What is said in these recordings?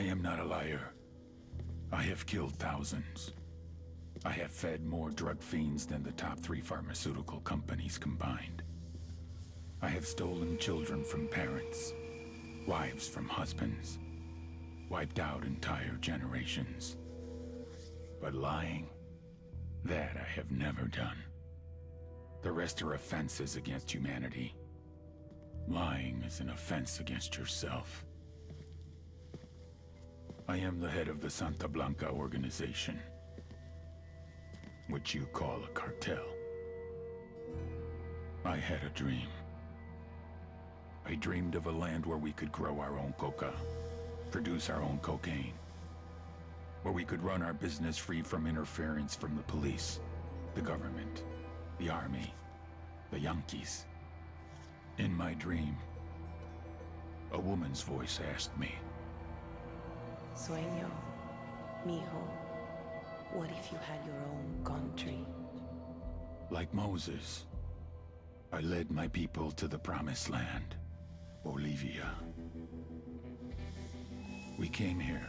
I am not a liar. I have killed thousands. I have fed more drug fiends than the top 3 pharmaceutical companies combined. I have stolen children from parents, wives from husbands, wiped out entire generations. But lying, that I have never done. The rest are offenses against humanity. Lying is an offense against yourself. I am the head of the Santa Blanca organization, which you call a cartel. I had a dream. I dreamed of a land where we could grow our own coca, produce our own cocaine, where we could run our business free from interference from the police, the government, the army, the Yankees. In my dream, a woman's voice asked me, Sueño, mijo, what if you had your own country? Like Moses, I led my people to the promised land, Bolivia. We came here.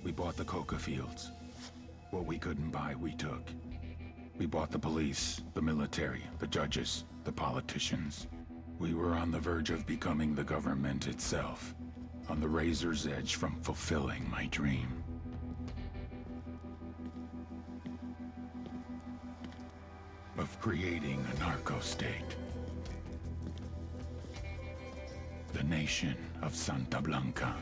We bought the coca fields. What we couldn't buy, we took. We bought the police, the military, the judges, the politicians. We were on the verge of becoming the government itself, on the razor's edge from fulfilling my dream. Of creating a narco-state. The nation of Santa Blanca.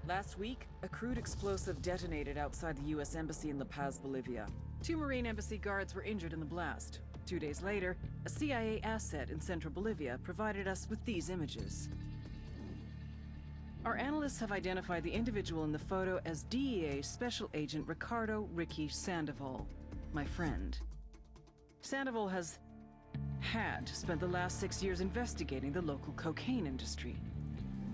Last week, a crude explosive detonated outside the U.S. Embassy in La Paz, Bolivia. 2 Marine Embassy guards were injured in the blast. 2 days later, a CIA asset in central Bolivia provided us with these images. Our analysts have identified the individual in the photo as DEA Special Agent Ricardo Ricky Sandoval, my friend. Sandoval had spent the last 6 years investigating the local cocaine industry.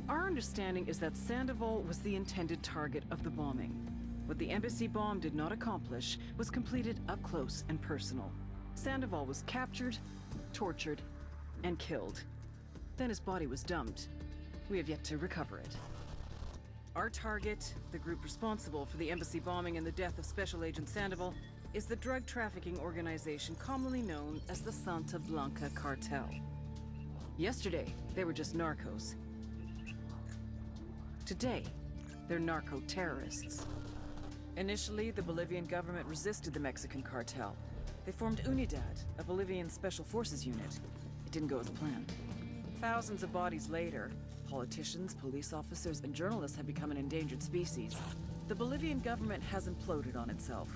Our understanding is that Sandoval was the intended target of the bombing. What the embassy bomb did not accomplish was completed up close and personal. Sandoval was captured, tortured, and killed. Then his body was dumped. We have yet to recover it. Our target, the group responsible for the embassy bombing and the death of Special Agent Sandoval, is the drug trafficking organization commonly known as the Santa Blanca Cartel. Yesterday, they were just narcos. Today, they're narco-terrorists. Initially, the Bolivian government resisted the Mexican cartel. They formed UNIDAD, a Bolivian special forces unit. It didn't go as planned. Thousands of bodies later, politicians, police officers, and journalists have become an endangered species. The Bolivian government has imploded on itself.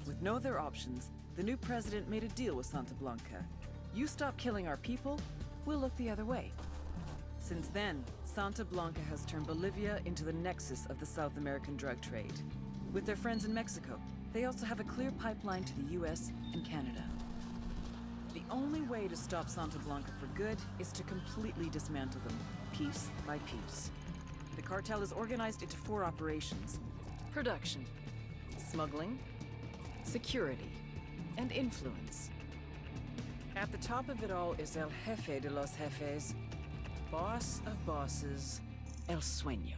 With no other options, the new president made a deal with Santa Blanca. You stop killing our people, we'll look the other way. Since then, Santa Blanca has turned Bolivia into the nexus of the South American drug trade. With their friends in Mexico, they also have a clear pipeline to the US and Canada. The only way to stop Santa Blanca for good is to completely dismantle them, piece by piece. The cartel is organized into 4 operations: production, smuggling, security, and influence. At the top of it all is El Jefe de los Jefes, boss of bosses, El Sueño.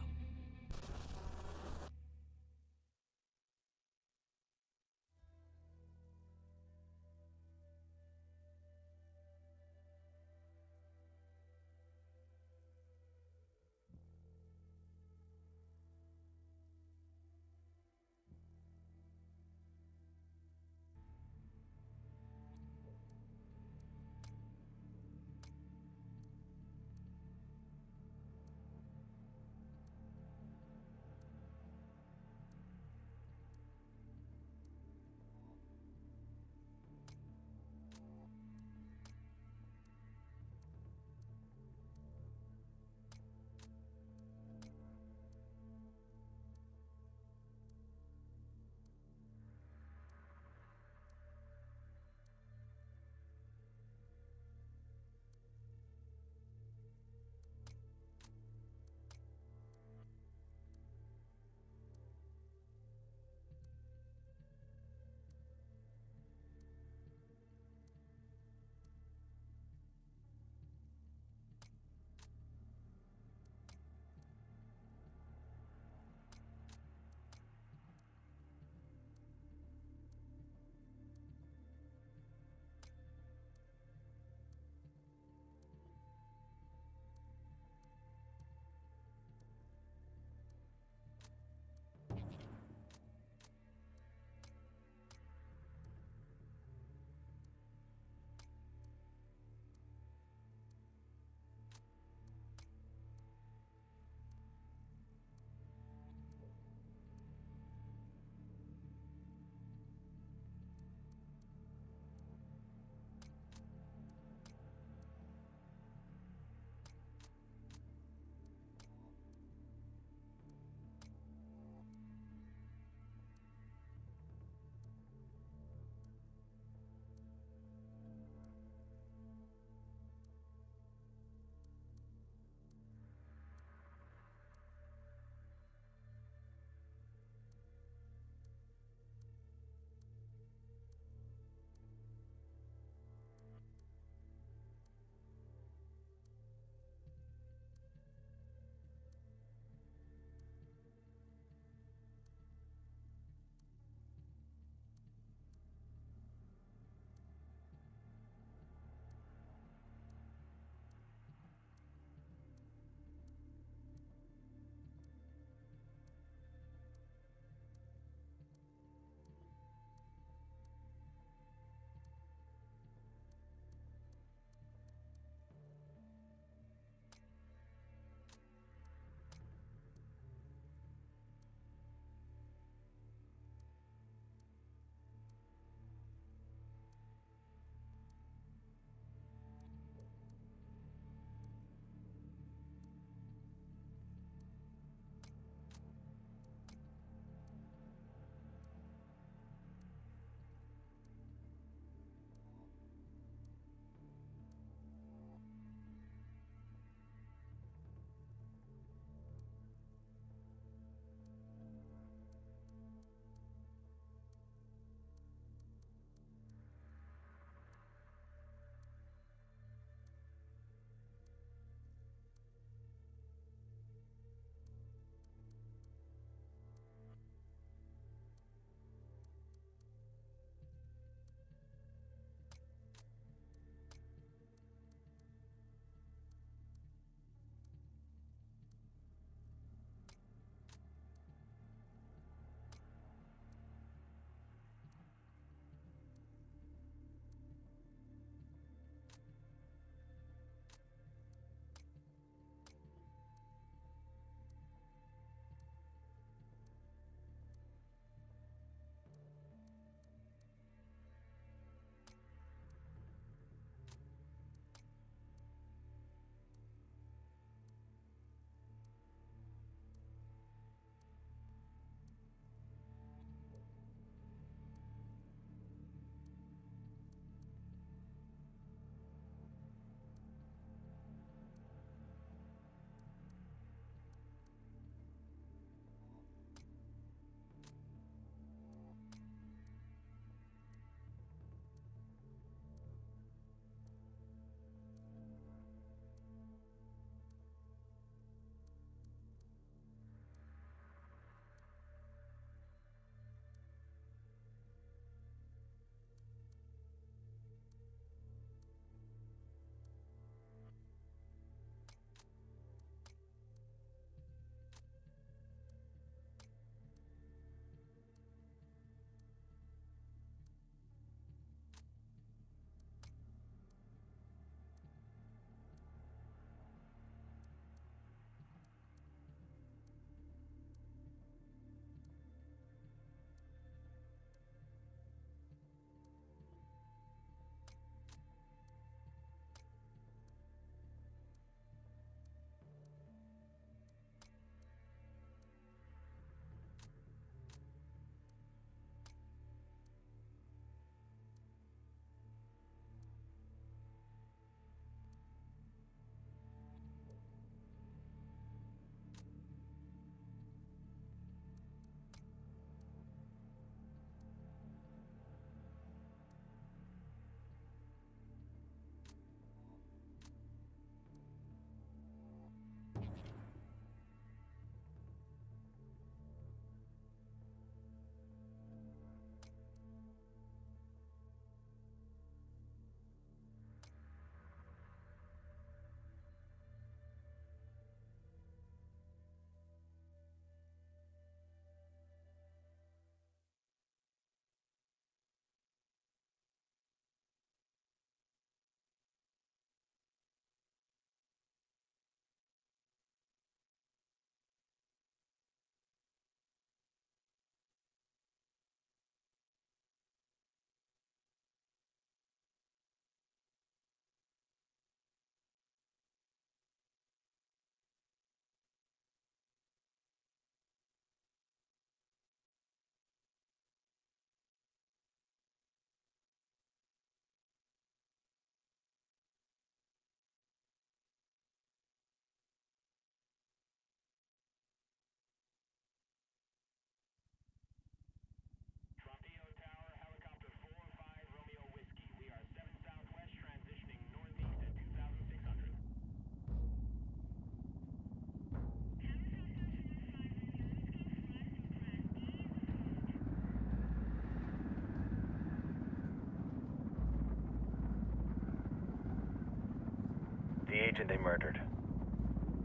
agent they murdered.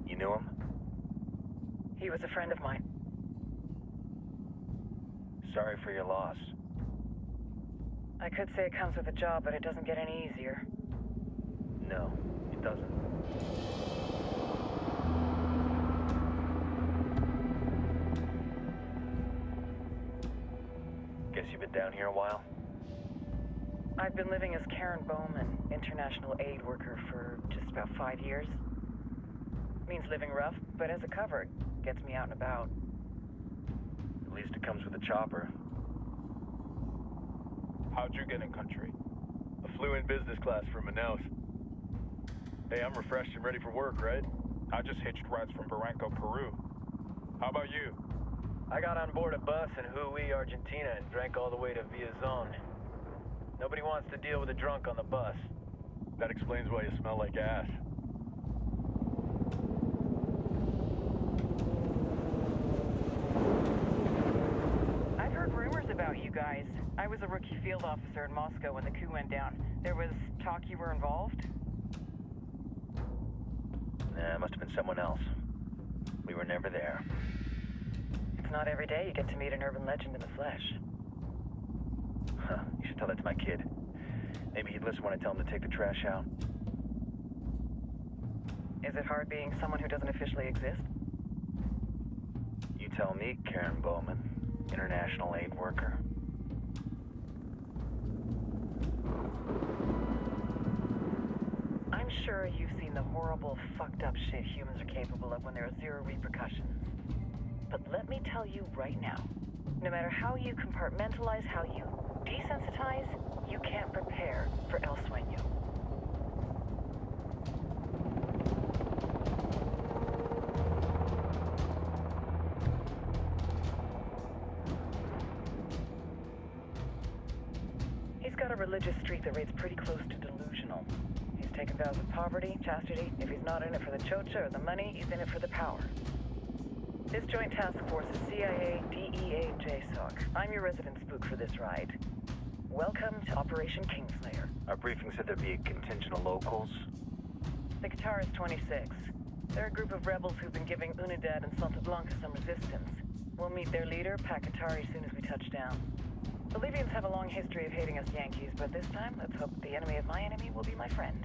You knew him? He was a friend of mine. Sorry for your loss. I could say it comes with a job, but it doesn't get any easier. No, it doesn't. Guess you've been down here a while? I've been living as Karen Bowman, international aid worker, for just about 5 years. Means living rough, but as a cover, gets me out and about. At least it comes with a chopper. How'd you get in country? I flew in business class from Manaus. Hey, I'm refreshed and ready for work, right? I just hitched rides from Barranco, Peru. How about you? I got on board a bus in Hui, Argentina, and drank all the way to Villazon. Nobody wants to deal with a drunk on the bus. That explains why you smell like ass. I've heard rumors about you guys. I was a rookie field officer in Moscow when the coup went down. There was talk you were involved? Nah, it must have been someone else. We were never there. It's not every day you get to meet an urban legend in the flesh. Huh, you should tell that to my kid. Maybe he'd listen when I tell him to take the trash out. Is it hard being someone who doesn't officially exist? You tell me, Karen Bowman, international aid worker. I'm sure you've seen the horrible, fucked up shit humans are capable of when there are zero repercussions. But let me tell you right now, no matter how you compartmentalize, how you desensitize, you can't prepare for El Sueño. He's got a religious streak that rates pretty close to delusional. He's taken vows of poverty, chastity. If he's not in it for the chocha or the money, he's in it for the power. This joint task force is CIA, DEA, JSOC. I'm your resident spook for this ride. Welcome to Operation Kingslayer. Our briefing said there'd be a contingent of locals. The Qatar is 26. They're a group of rebels who've been giving Unidad and Santa Blanca some resistance. We'll meet their leader, Pakatari, as soon as we touch down. Bolivians have a long history of hating us Yankees, but this time, let's hope the enemy of my enemy will be my friend.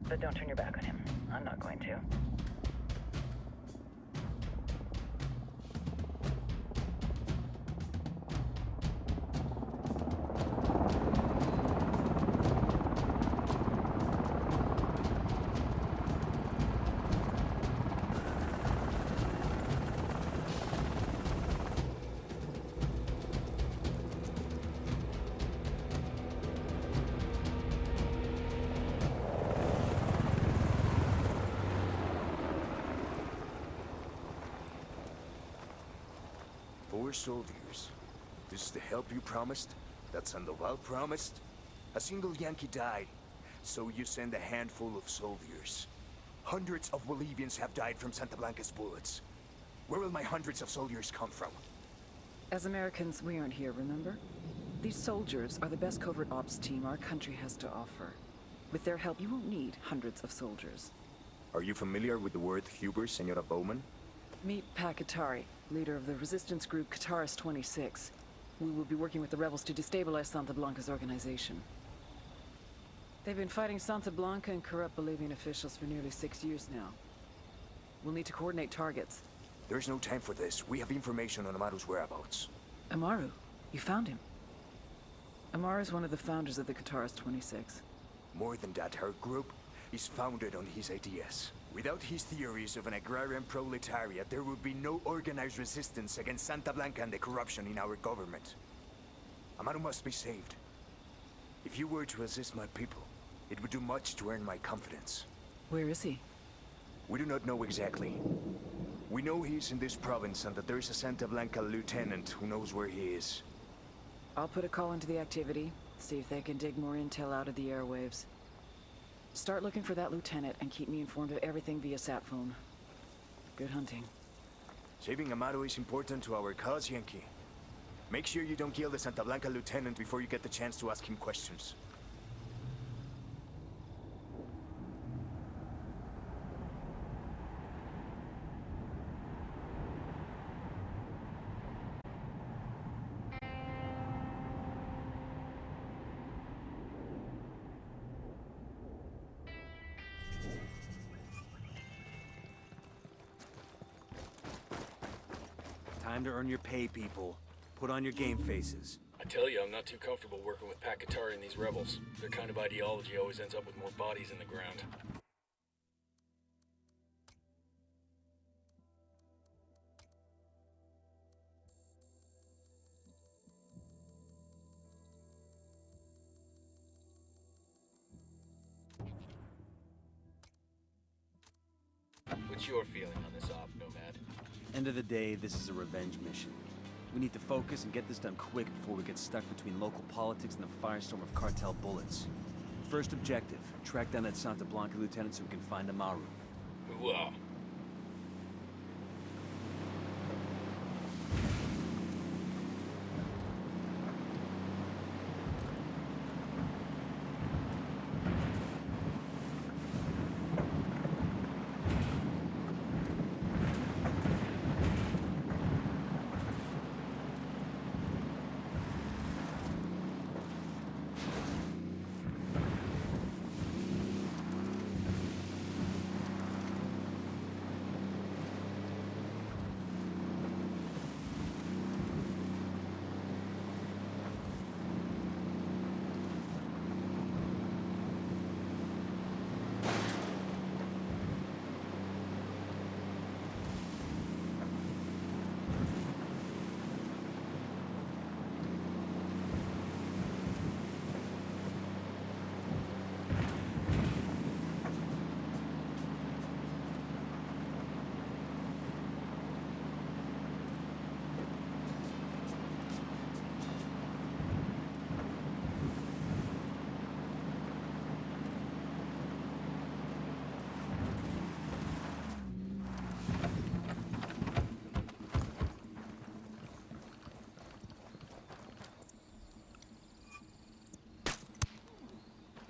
But don't turn your back on him. I'm not going to. Four soldiers. This is the help you promised? That Sandoval promised? A single Yankee died, so you send a handful of soldiers. Hundreds of Bolivians have died from Santa Blanca's bullets. Where will my hundreds of soldiers come from? As Americans, we aren't here, remember? These soldiers are the best covert ops team our country has to offer. With their help, you won't need hundreds of soldiers. Are you familiar with the word Huber, Senora Bowman? Meet Pakatari, leader of the resistance group Qataris 26. We will be working with the rebels to destabilize Santa Blanca's organization. They've been fighting Santa Blanca and corrupt Bolivian officials for nearly 6 years now. We'll need to coordinate targets. There's no time for this. We have information on Amaru's whereabouts. Amaru, you found him. Amaru is one of the founders of the Qataris 26. More than that, her group is founded on his ideas. Without his theories of an agrarian proletariat, there would be no organized resistance against Santa Blanca and the corruption in our government. Amaru must be saved. If you were to assist my people, it would do much to earn my confidence. Where is he? We do not know exactly. We know he's in this province and that there is a Santa Blanca lieutenant who knows where he is. I'll put a call into the activity, see if they can dig more intel out of the airwaves. Start looking for that lieutenant and keep me informed of everything via sat phone. Good hunting. Saving Amaru is important to our cause, Yankee. Make sure you don't kill the Santa Blanca lieutenant before you get the chance to ask him questions. Time to earn your pay, people. Put on your game faces. I tell you, I'm not too comfortable working with Pakatari and these rebels. Their kind of ideology always ends up with more bodies in the ground. What's your feeling on this op, Nomad? End of the day, this is a revenge mission. We need to focus and get this done quick before we get stuck between local politics and the firestorm of cartel bullets. First objective, track down that Santa Blanca lieutenant so we can find Amaru. Ooh-ah.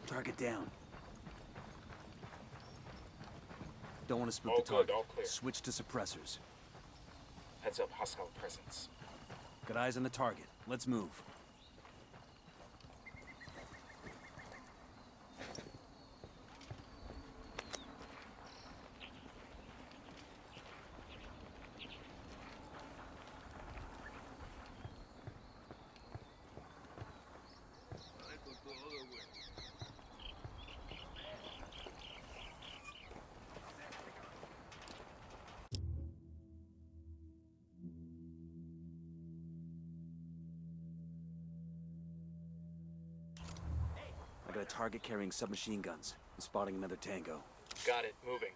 Target down. Don't want to spook All the target. good, all clear. Switch to suppressors. Heads up, hostile presence. Got eyes on the target. Let's move. I got a target carrying submachine guns. I'm spotting another tango. Got it, moving.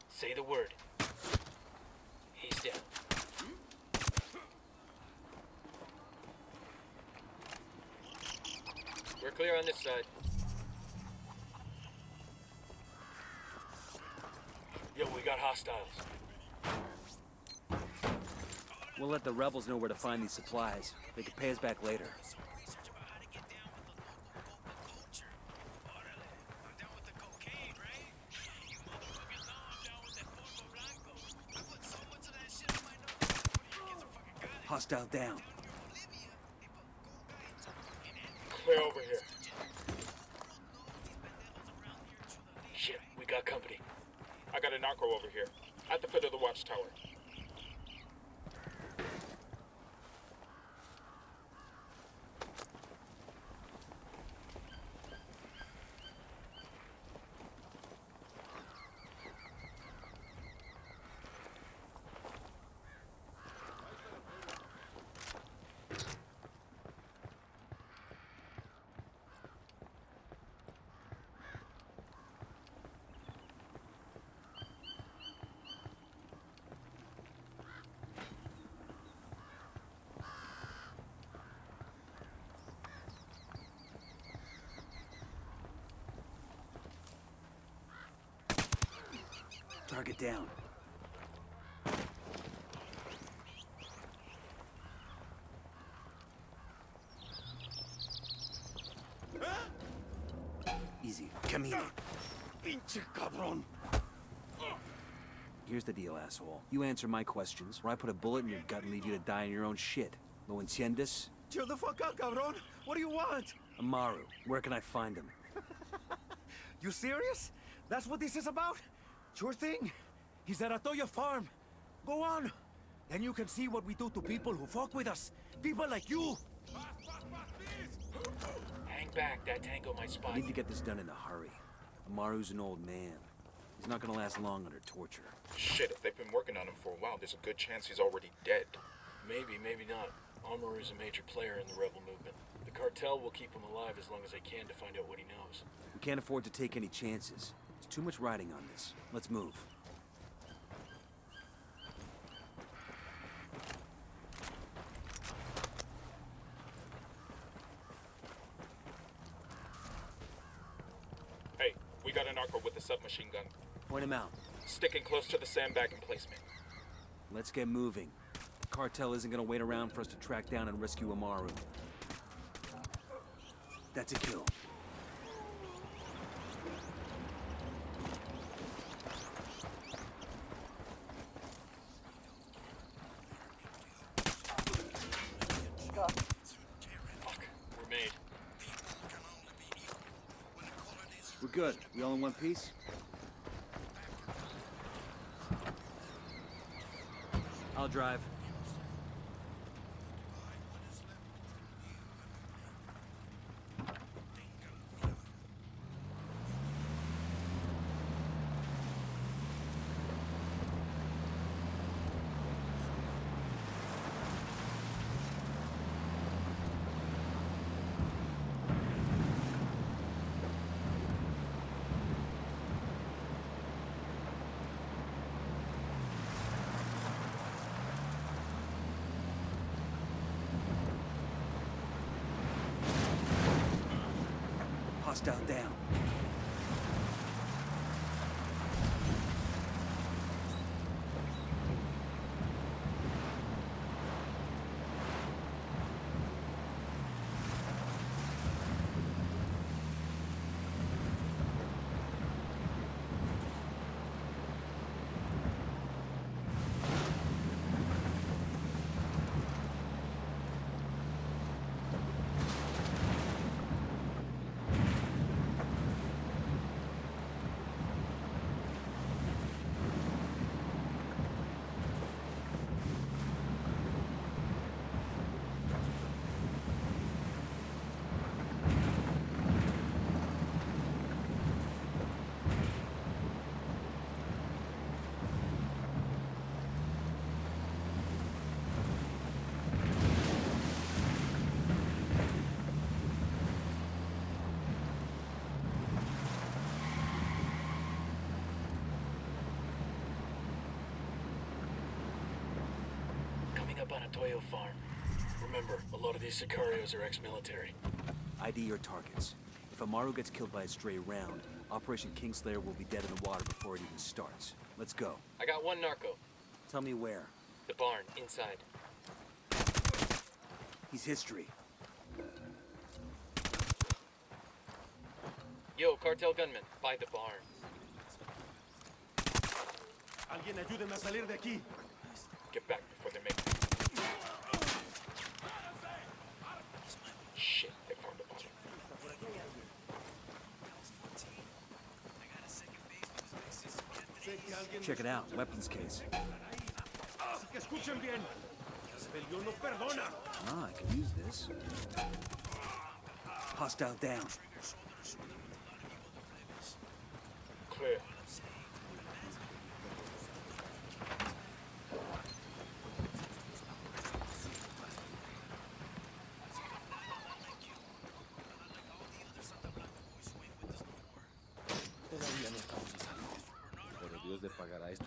Say the word. He's down. We're clear on this side. Yo, we got hostiles. We'll let the rebels know where to find these supplies. They can pay us back later. Hostile down. Clear over here. Shit, we got company. I got a narco over here, at the foot of the watchtower. Target down. Easy. Camino. Pinche cabrón. Here's the deal, asshole. You answer my questions, or I put a bullet in your gut and leave you to die in your own shit. ¿Lo entiendes? Chill the fuck out, cabrón. What do you want? Amaru, where can I find him? You serious? That's what this is about? Sure thing. He's at Atoya Farm. Go on. Then you can see what we do to people who fuck with us. People like you. Hang back, that tango might spot I need to you. get this done in a hurry. Amaru's an old man. He's not gonna last long under torture. Shit, if they've been working on him for a while, there's a good chance he's already dead. Maybe, maybe not. Amaru's a major player in the rebel movement. The cartel will keep him alive as long as they can to find out what he knows. We can't afford to take any chances. There's too much riding on this. Let's move. Hey, we got a narco with a submachine gun. Point him out. Sticking close to the sandbag emplacement. Let's get moving. The cartel isn't gonna wait around for us to track down and rescue Amaru. That's a kill. Fuck, we're made. We're good. We all in one piece? I'll drive. Hostile down. Coming up on a Toyo farm. Remember, a lot of these sicarios are ex-military. ID your targets. If Amaru gets killed by a stray round, Operation Kingslayer will be dead in the water before it even starts. Let's go. I got one narco. Tell me where. The barn, inside. He's history. Yo, cartel gunman, by the barn. Alguien ayúdeme a salir de aquí. Get back before they make... Shit, they found a body. Check it out. Weapons case. Así que escuchen bien. Rebelión no perdona. Ah, I can use this. Hostile down. Clear. Todavía no estamos a salvo, pero Dios le pagará esto.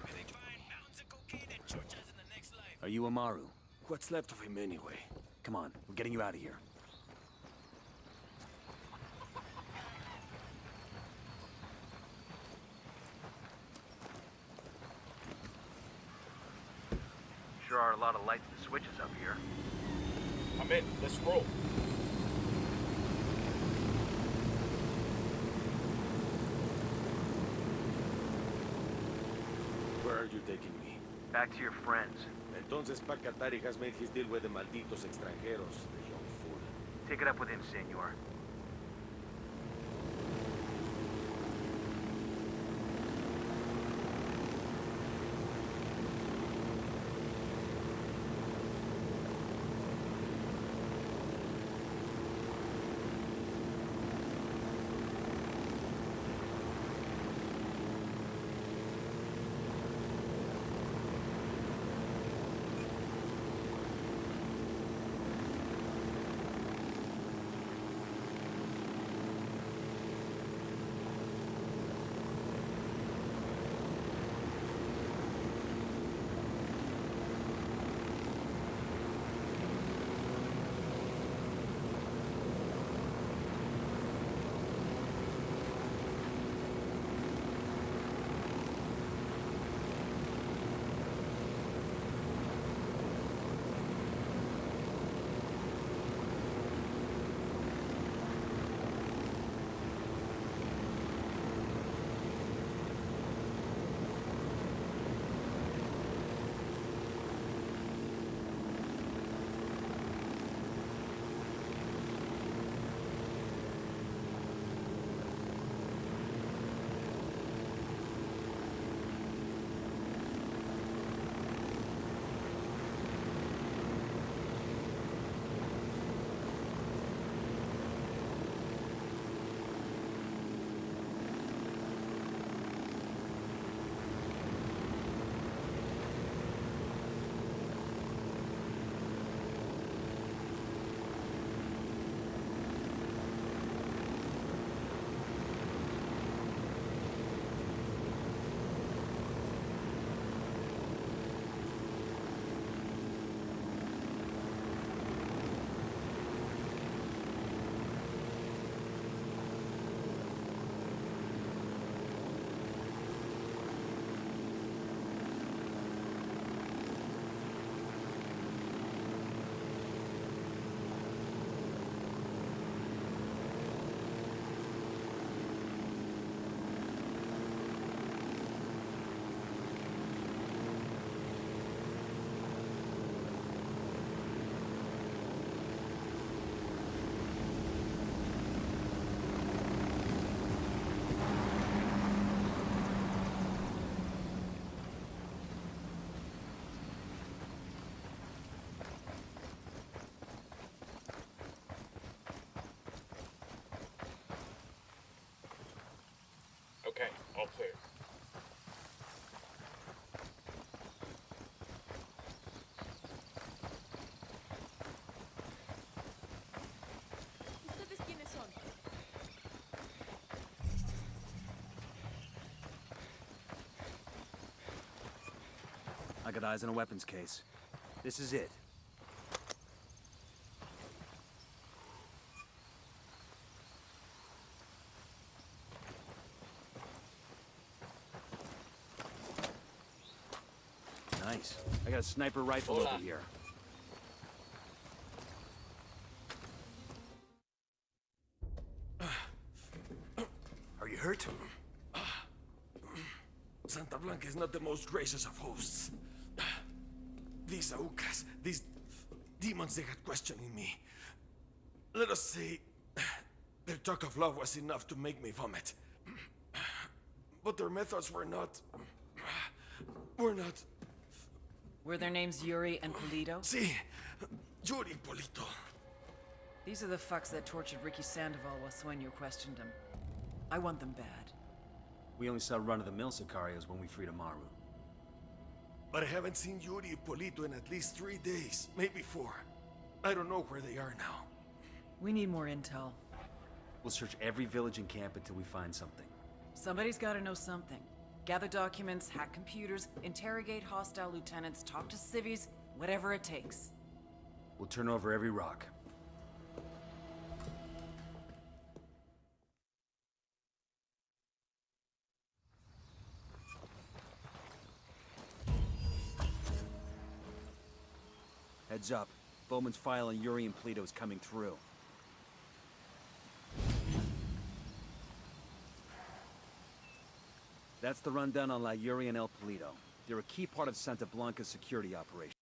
Are you Amaru? What's left of him anyway? Come on, we're getting you out of here. Sure are a lot of lights and switches up here. I'm in. Let's roll. Where are you taking me? Back to your friends. Entonces Pacatari has made his deal with the malditos extranjeros, the young fool. Take it up with him, senor. All clear. ¿Ustedes quiénes son? I got eyes on a weapons case. This is it. Nice. I got a sniper rifle Hola. over here. Are you hurt? Santa Blanca is not the most gracious of hosts. These Aucas, these demons, they had questioning me. Let us say, their talk of love was enough to make me vomit. But their methods were not... Were their names Yuri and Polito? See, Yuri Polito. These are the fucks that tortured Ricky Sandoval while Sueño questioned him. I want them bad. We only saw run-of-the-mill Sicarios when we freed Amaru. But I haven't seen Yuri and Polito in at least 3 days, maybe 4. I don't know where they are now. We need more intel. We'll search every village and camp until we find something. Somebody's gotta know something. Gather documents, hack computers, interrogate hostile lieutenants, talk to civvies, whatever it takes. We'll turn over every rock. Heads up. Bowman's file on Yuri and Polito is coming through. That's the rundown on La Yuri and El Polito. They're a key part of Santa Blanca's security operation.